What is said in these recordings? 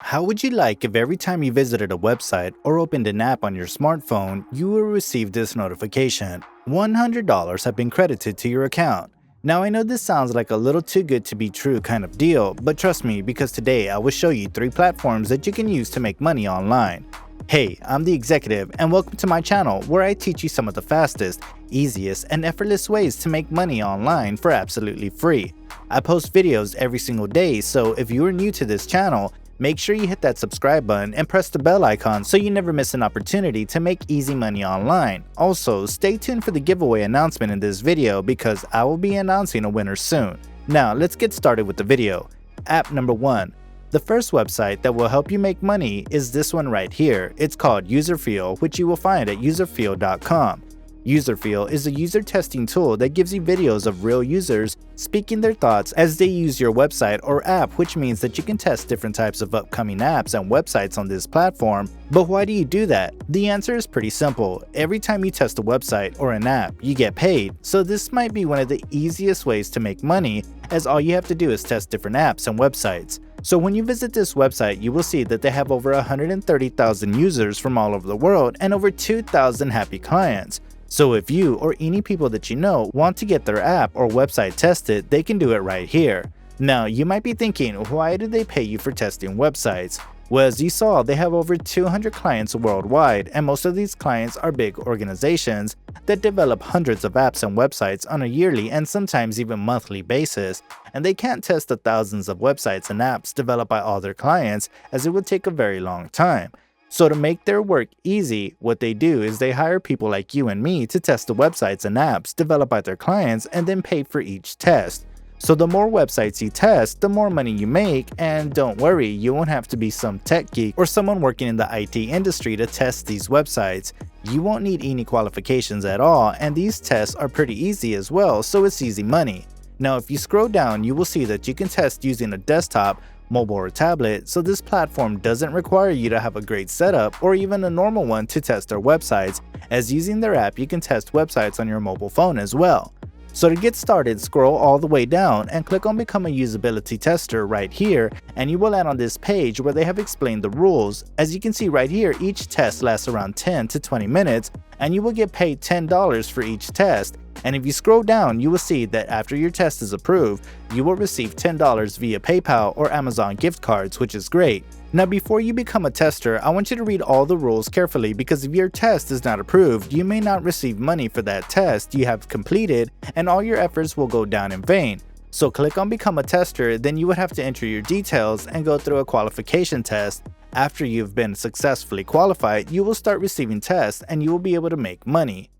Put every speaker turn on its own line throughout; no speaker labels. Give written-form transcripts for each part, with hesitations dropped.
How would you like if every time you visited a website or opened an app on your smartphone, you will receive this notification? $100 have been credited to your account. Now I know this sounds like a little too good to be true kind of deal, but trust me, because today I will show you 3 platforms that you can use to make money online. Hey, I'm the executive and welcome to my channel where I teach you some of the fastest, easiest, and effortless ways to make money online for absolutely free. I post videos every single day, so if you are new to this channel, make sure you hit that subscribe button and press the bell icon so you never miss an opportunity to make easy money online. Also, stay tuned for the giveaway announcement in this video because I will be announcing a winner soon. Now, let's get started with the video. App number 1. The first website that will help you make money is this one right here. It's called UserFeel, which you will find at userfeel.com. UserFeel is a user testing tool that gives you videos of real users speaking their thoughts as they use your website or app, which means that you can test different types of upcoming apps and websites on this platform. But why do you do that? The answer is pretty simple. Every time you test a website or an app, you get paid. So this might be one of the easiest ways to make money, as all you have to do is test different apps and websites. So when you visit this website, you will see that they have over 130,000 users from all over the world and over 2,000 happy clients. So if you or any people that you know want to get their app or website tested, they can do it right here. Now, you might be thinking, why do they pay you for testing websites? Well, as you saw, they have over 200 clients worldwide, and most of these clients are big organizations that develop hundreds of apps and websites on a yearly and sometimes even monthly basis, and they can't test the thousands of websites and apps developed by all their clients, as it would take a very long time. So to make their work easy, what they do is they hire people like you and me to test the websites and apps developed by their clients and then pay for each test. So the more websites you test, the more money you make, and don't worry, you won't have to be some tech geek or someone working in the IT industry to test these websites. You won't need any qualifications at all, and these tests are pretty easy as well, so it's easy money. Now if you scroll down, you will see that you can test using a desktop, mobile, or tablet, so this platform doesn't require you to have a great setup or even a normal one to test their websites, as using their app you can test websites on your mobile phone as well. So to get started, scroll all the way down and click on Become a Usability Tester right here, and you will land on this page where they have explained the rules. As you can see right here, each test lasts around 10 to 20 minutes and you will get paid $10 for each test. And if you scroll down, you will see that after your test is approved, you will receive $10 via PayPal or Amazon gift cards, which is great. Now before you become a tester, I want you to read all the rules carefully, because if your test is not approved, you may not receive money for that test you have completed and all your efforts will go down in vain. So click on Become a Tester, then you would have to enter your details and go through a qualification test. After you've been successfully qualified, you will start receiving tests and you will be able to make money.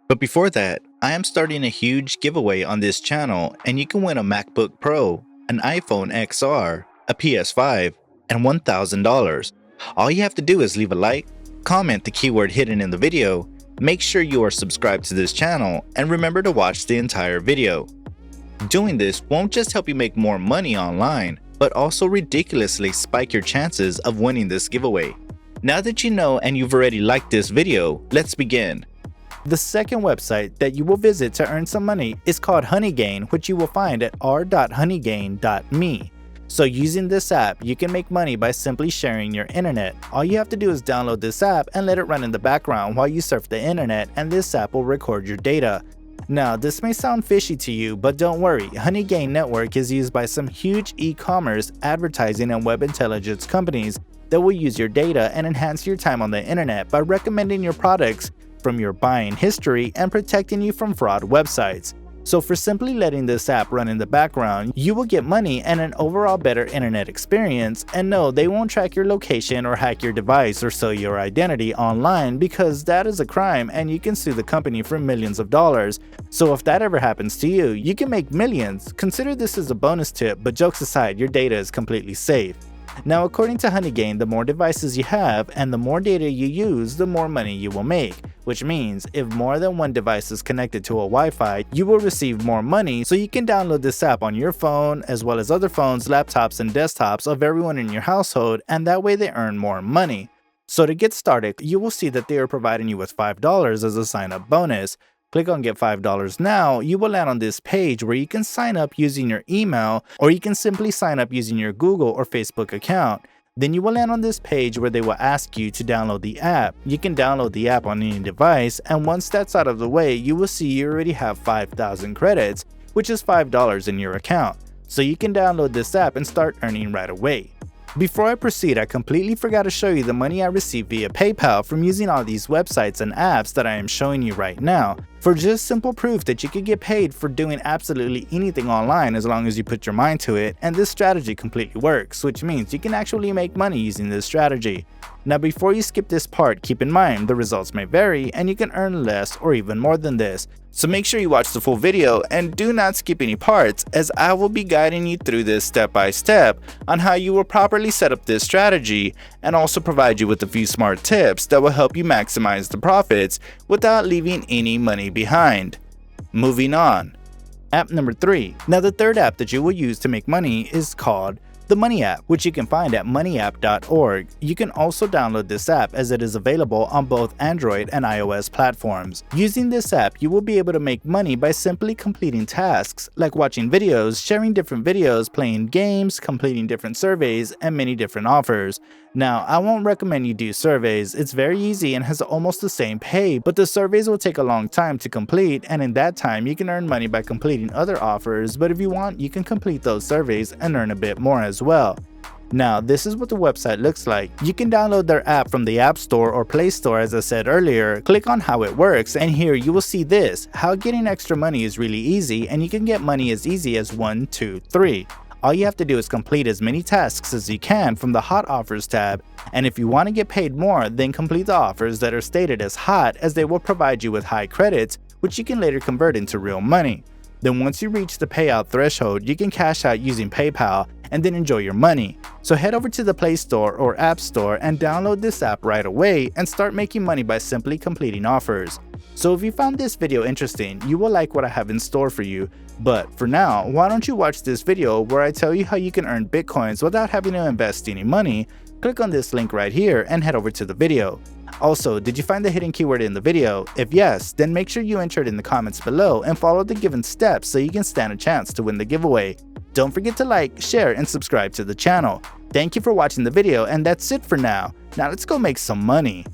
But before that, I am starting a huge giveaway on this channel, and you can win a MacBook Pro, an iPhone XR, a PS5, and $1,000. All you have to do is leave a like, comment the keyword hidden in the video, make sure you are subscribed to this channel, and remember to watch the entire video. Doing this won't just help you make more money online, but also ridiculously spike your chances of winning this giveaway. Now that you know and you've already liked this video, let's begin. The second website that you will visit to earn some money is called Honeygain, which you will find at r.honeygain.me. So using this app, you can make money by simply sharing your internet. All you have to do is download this app and let it run in the background while you surf the internet, and this app will record your data. Now this may sound fishy to you, but don't worry, Honeygain network is used by some huge e-commerce, advertising, and web intelligence companies that will use your data and enhance your time on the internet by recommending your products from your buying history and protecting you from fraud websites. So for simply letting this app run in the background, you will get money and an overall better internet experience. And no, they won't track your location or hack your device or sell your identity online, because that is a crime and you can sue the company for millions of dollars. So if that ever happens to you, you can make millions. Consider this as a bonus tip, but jokes aside, your data is completely safe. Now according to Honeygain, the more devices you have and the more data you use, the more money you will make. Which means if more than one device is connected to a Wi-Fi, you will receive more money, so you can download this app on your phone as well as other phones, laptops, and desktops of everyone in your household, and that way they earn more money. So to get started, you will see that they are providing you with $5 as a sign-up bonus. Click on Get $5 Now, you will land on this page where you can sign up using your email, or you can simply sign up using your Google or Facebook account. Then you will land on this page where they will ask you to download the app. You can download the app on any device, and once that's out of the way, you will see you already have 5,000 credits, which is $5 in your account. So you can download this app and start earning right away. Before I proceed, I completely forgot to show you the money I received via PayPal from using all these websites and apps that I am showing you right now, for just simple proof that you could get paid for doing absolutely anything online as long as you put your mind to it, and this strategy completely works, which means you can actually make money using this strategy. Now before you skip this part, keep in mind the results may vary and you can earn less or even more than this. So make sure you watch the full video and do not skip any parts, as I will be guiding you through this step by step on how you will properly set up this strategy, and also provide you with a few smart tips that will help you maximize the profits without leaving any money behind. Moving on. App number 3. Now the third app that you will use to make money is called the Money app, which you can find at moneyapp.org. You can also download this app as it is available on both Android and iOS platforms. Using this app, you will be able to make money by simply completing tasks like watching videos, sharing different videos, playing games, completing different surveys, and many different offers. Now, I won't recommend you do surveys. It's very easy and has almost the same pay, but the surveys will take a long time to complete, and in that time, you can earn money by completing other offers, but if you want, you can complete those surveys and earn a bit more as well. Now, this is what the website looks like. You can download their app from the App Store or Play Store as I said earlier. Click on how it works, and here you will see this, how getting extra money is really easy, and you can get money as easy as 1, 2, 3. All you have to do is complete as many tasks as you can from the Hot Offers tab, and if you want to get paid more, then complete the offers that are stated as hot, as they will provide you with high credits, which you can later convert into real money. Then once you reach the payout threshold, you can cash out using PayPal and then enjoy your money. So head over to the Play Store or App Store and download this app right away and start making money by simply completing offers. So if you found this video interesting, you will like what I have in store for you. But for now, why don't you watch this video where I tell you how you can earn Bitcoins without having to invest any money. Click on this link right here and head over to the video. Also, did you find the hidden keyword in the video? If yes, then make sure you enter it in the comments below and follow the given steps so you can stand a chance to win the giveaway. Don't forget to like, share, and subscribe to the channel. Thank you for watching the video, and that's it for now. Now let's go make some money.